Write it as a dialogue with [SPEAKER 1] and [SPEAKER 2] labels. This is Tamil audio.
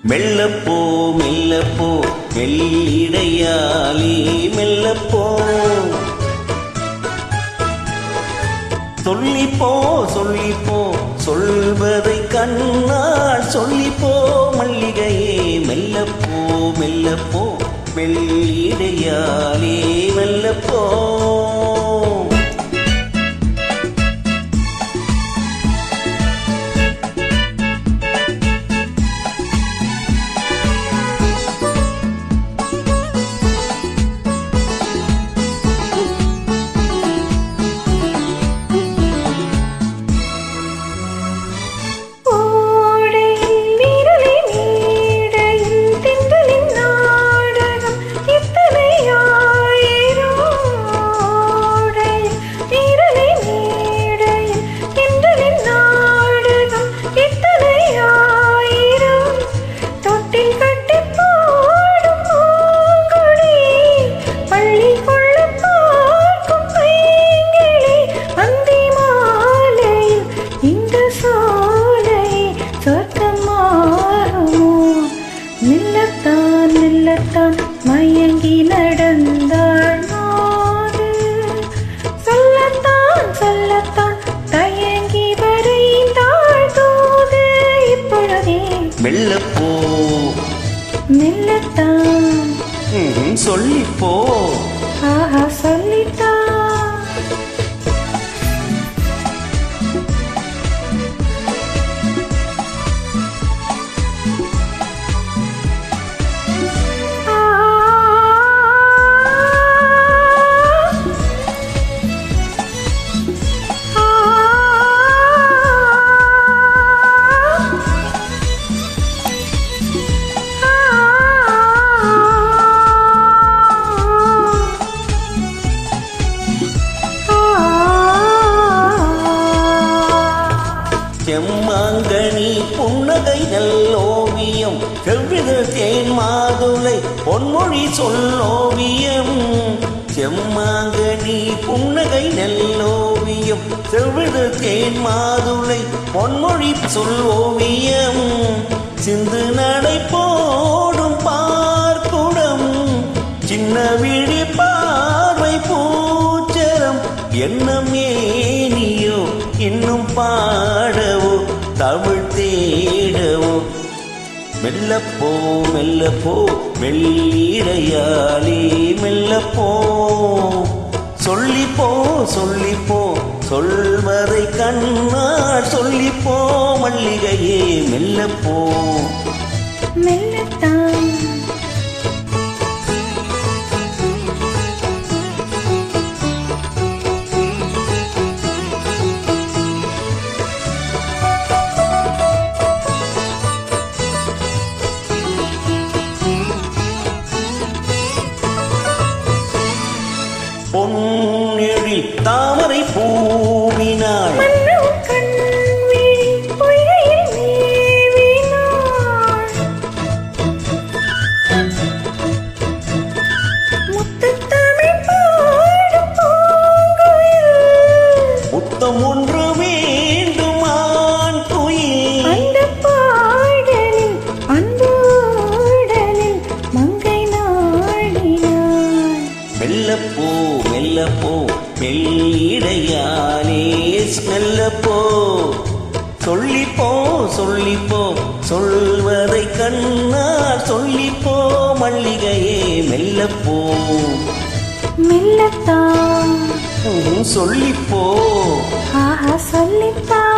[SPEAKER 1] மெல்லப்போ மெல்லப்போ மெல்லிடையாலே மெல்லப்போ சொல்லிப்போ சொல்லிப்போ சொல்வதை கண்ணால் சொல்லிப்போ மல்லிகையே மெல்லப்போ மெல்லப்போ மெல்லிடையாலே மெல்லப்போ
[SPEAKER 2] மயங்கி நடந்தாள் நாடு சொல்லத்தான் சொல்லத்தான் தயங்கி வரைந்தாள் தூது இப்பொழுதே
[SPEAKER 1] மெல்லப்போ
[SPEAKER 2] மெல்லத்தான்
[SPEAKER 1] சொல்லிப்போ
[SPEAKER 2] ஆஹா சொல்லித்தான்
[SPEAKER 1] செம்மாங்கனி புன்னகை நல்லோவியம் செவ்வித தேன் மாதுளை பொன்மொழி சொல்லோவியம் செம்மாங்கனி புன்னகை நல்லோவியம் செவ்வித தேன் மாதுளை பொன்மொழி சொல்லோவியம் சிந்து நடை போடும் பார்க்குடம் சின்ன விழி பார்வை பூச்சரம் எண்ணம் ஏனியோ இன்னும் பாடவோ தமிழ் தேடவோ மெல்லப்போ மெல்லப்போ மெல்லிடையாலே மெல்லப்போ சொல்லிப்போ சொல்லிப்போ சொல்வதை கண்ணால் சொல்லிப்போ மல்லிகையே மெல்லப்போ
[SPEAKER 2] மெல்லத்தான்
[SPEAKER 1] பொன்னெழில் தாமரை பூவினாள் முத்தம் ஒன்று வேண்டுமான் குயில்
[SPEAKER 2] அந்த பாடலில் அந்த உடலில் மங்கை நாடினாள்
[SPEAKER 1] மெல்லப்போ மெல்லப்போ மெல்லிடையாலே மெல்லப்போ சொல்லிப்போ சொல்லிப்போ சொல்வதை கண்ணால் சொல்லிப்போ மல்லிகையே மெல்லப்போ
[SPEAKER 2] மெல்லத்தான்
[SPEAKER 1] சொல்லிப்போ
[SPEAKER 2] ஆஹா சொல்லித்தான்